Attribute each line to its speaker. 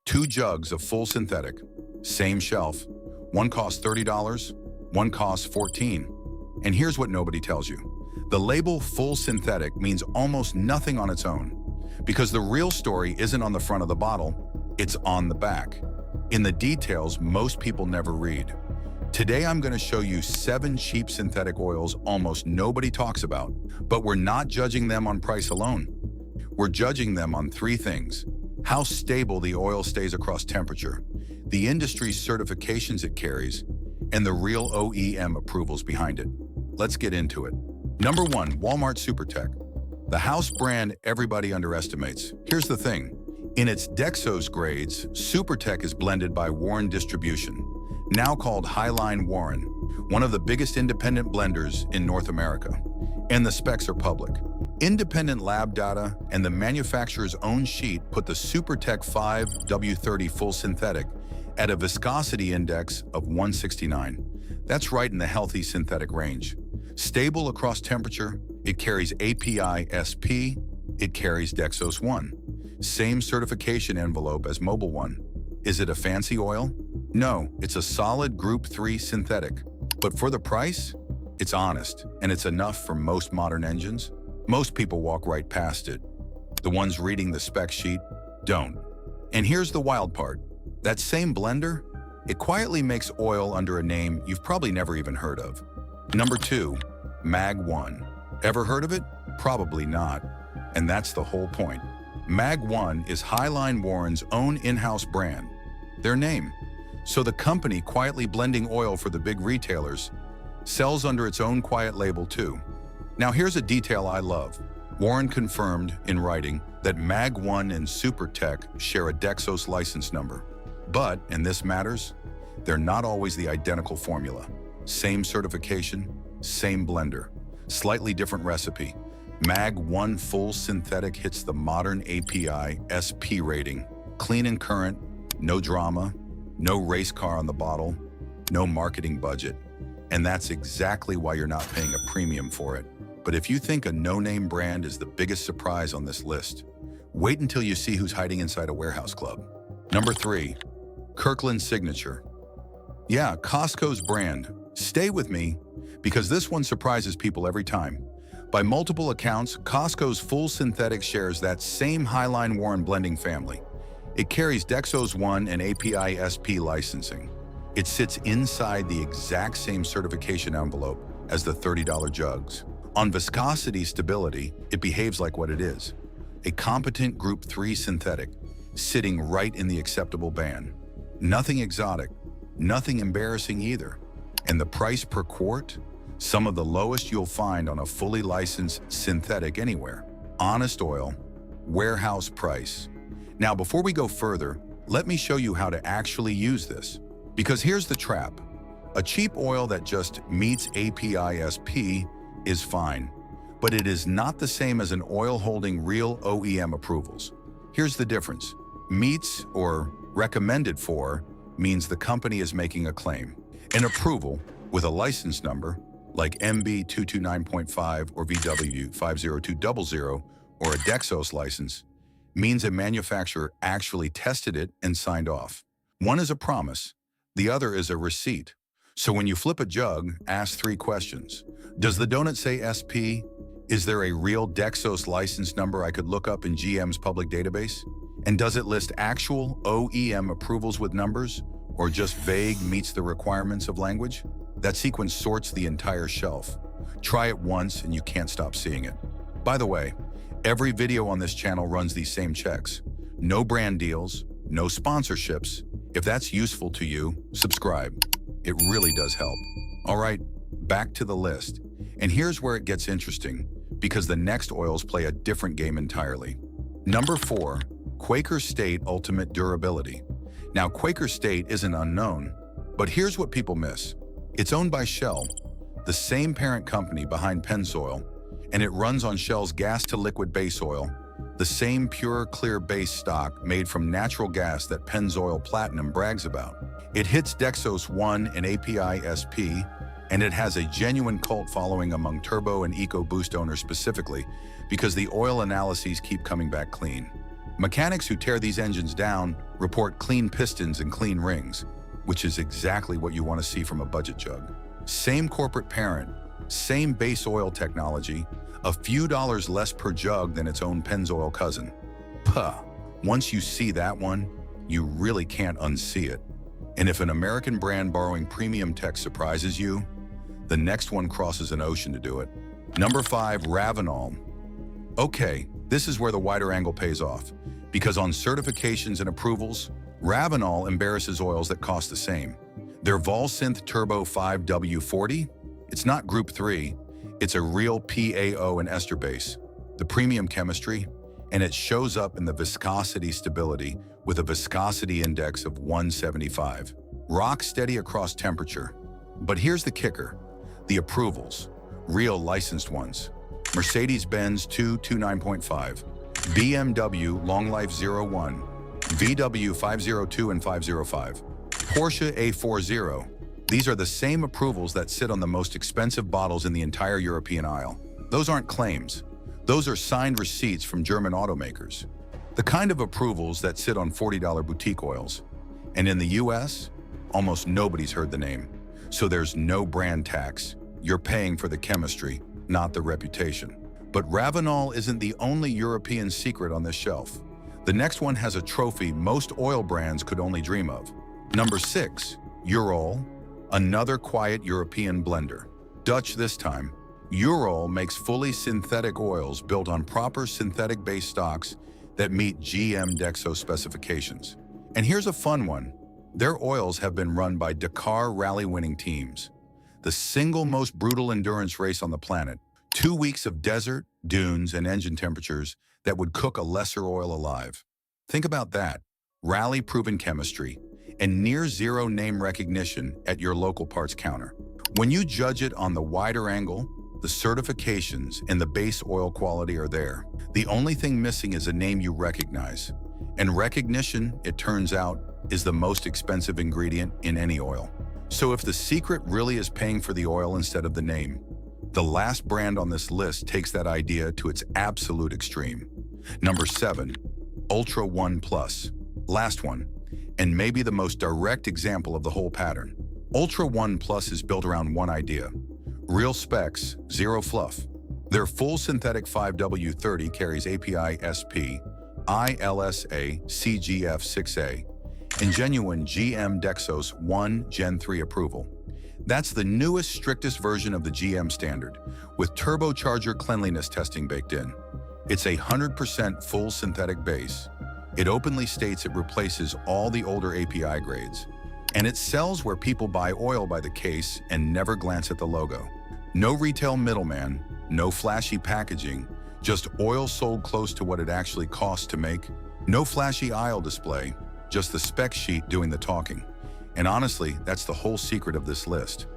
Speaker 1: Two jugs of full synthetic, same shelf. One costs $30, one costs $14. And here's what nobody tells you. The label full synthetic means almost nothing on its own, because the real story isn't on the front of the bottle, it's on the back, in the details most people never read. Today I'm going to show you 7 cheap synthetic oils almost nobody talks about, but we're not judging them on price alone. We're judging them on 3 things: how stable the oil stays across temperature, the industry's certifications it carries, and the real OEM approvals behind it. Let's get into it. Number 1, Walmart SuperTech. The house brand everybody underestimates. Here's the thing. In its Dexos grades, SuperTech is blended by Warren Distribution, now called Highline Warren, one of the biggest independent blenders in North America. And the specs are public. Independent lab data and the manufacturer's own sheet put the SuperTech 5W30 full synthetic at a viscosity index of 169. That's right in the healthy synthetic range. Stable across temperature, it carries API SP, it carries Dexos 1. Same certification envelope as Mobile 1. Is it a fancy oil? No, it's a solid Group 3 synthetic. But for the price, it's honest, and it's enough for most modern engines. Most people walk right past it. The ones reading the spec sheet don't. And here's the wild part. That same blender, it quietly makes oil under a name you've probably never even heard of. Number 2, Mag 1. Ever heard of it? Probably not. And that's the whole point. Mag 1 is Highline Warren's own in-house brand, their name. So the company quietly blending oil for the big retailers sells under its own quiet label too. Now here's a detail I love. Warren confirmed in writing that Mag 1 and SuperTech share a Dexos license number. But, and this matters, they're not always the identical formula. Same certification, same blender, slightly different recipe. Mag 1 full synthetic hits the modern API SP rating. Clean and current, no drama, no race car on the bottle, no marketing budget. And that's exactly why you're not paying a premium for it. But if you think a no-name brand is the biggest surprise on this list, wait until you see who's hiding inside a warehouse club. Number 3, Kirkland Signature. Yeah, Costco's brand. Stay with me, because this one surprises people every time. By multiple accounts, Costco's full synthetic shares that same Highline Warren blending family. It carries Dexos 1 and API SP licensing. It sits inside the exact same certification envelope as the $30 jugs. On viscosity stability, it behaves like what it is. A competent Group 3 synthetic, sitting right in the acceptable band. Nothing exotic, nothing embarrassing either. And the price per quart? Some of the lowest you'll find on a fully licensed synthetic anywhere. Honest oil, warehouse price. Now, before we go further, let me show you how to actually use this. Because here's the trap. A cheap oil that just meets API SP is fine, but it is not the same as an oil holding real OEM approvals. Here's the difference. Meets or recommended for means the company is making a claim. An approval with a license number like MB229.5 or VW50200 or a Dexos license means a manufacturer actually tested it and signed off. One is a promise, the other is a receipt. So when you flip a jug, ask 3 questions. Does the donut say SP? Is there a real Dexos license number I could look up in GM's public database? And does it list actual OEM approvals with numbers, or just vague meets the requirements of language? That sequence sorts the entire shelf. Try it once and you can't stop seeing it. By the way, every video on this channel runs these same checks. No brand deals, no sponsorships. If that's useful to you, subscribe. It really does help. All right, back to the list. And here's where it gets interesting, because the next oils play a different game entirely. Number 4, Quaker State Ultimate Durability. Now, Quaker State isn't unknown, but here's what people miss. It's owned by Shell, the same parent company behind Pennzoil, and it runs on Shell's gas-to-liquid base oil, the same pure, clear base stock made from natural gas that Pennzoil Platinum brags about. It hits Dexos 1 and API SP, and it has a genuine cult following among Turbo and EcoBoost owners specifically because the oil analyses keep coming back clean. Mechanics who tear these engines down report clean pistons and clean rings, which is exactly what you want to see from a budget jug. Same corporate parent, same base oil technology, a few dollars less per jug than its own Pennzoil cousin. Puh. Once you see that one, you really can't unsee it. And if an American brand borrowing premium tech surprises you, the next one crosses an ocean to do it. Number 5, Ravenol. Okay, this is where the wider angle pays off, because on certifications and approvals, Ravenol embarrasses oils that cost the same. Their Volsynth Turbo 5W40, it's not Group 3, it's a real PAO and ester base, the premium chemistry, and it shows up in the viscosity stability with a viscosity index of 175. Rock steady across temperature. But here's the kicker, the approvals, real licensed ones. Mercedes-Benz 229.5, BMW Long Life 01, VW 502 and 505, Porsche A40. These are the same approvals that sit on the most expensive bottles in the entire European aisle. Those aren't claims. Those are signed receipts from German automakers. The kind of approvals that sit on $40 boutique oils. And in the US, almost nobody's heard the name. So there's no brand tax. You're paying for the chemistry, not the reputation. But Ravenol isn't the only European secret on this shelf. The next one has a trophy most oil brands could only dream of. Number 6, Urol, another quiet European blender. Dutch this time. Urol makes fully synthetic oils built on proper synthetic-based stocks that meet GM Dexo specifications. And here's a fun one. Their oils have been run by Dakar rally-winning teams, the single most brutal endurance race on the planet. 2 weeks of desert, dunes, and engine temperatures that would cook a lesser oil alive. Think about that. Rally-proven chemistry and near-zero name recognition at your local parts counter. When you judge it on the wider angle, the certifications and the base oil quality are there. The only thing missing is a name you recognize. And recognition, it turns out, is the most expensive ingredient in any oil. So if the secret really is paying for the oil instead of the name, the last brand on this list takes that idea to its absolute extreme. Number 7, Ultra One Plus. Last one, and maybe the most direct example of the whole pattern. Ultra One Plus is built around one idea. Real specs, zero fluff. Their full synthetic 5W30 carries API SP, ILSA, CGF 6A, and genuine GM Dexos 1 Gen 3 approval. That's the newest, strictest version of the GM standard, with turbocharger cleanliness testing baked in. It's a 100% full synthetic base. It openly states it replaces all the older API grades. And it sells where people buy oil by the case and never glance at the logo. No retail middleman, no flashy packaging, just oil sold close to what it actually costs to make. No flashy aisle display, just the spec sheet doing the talking. And honestly, that's the whole secret of this list.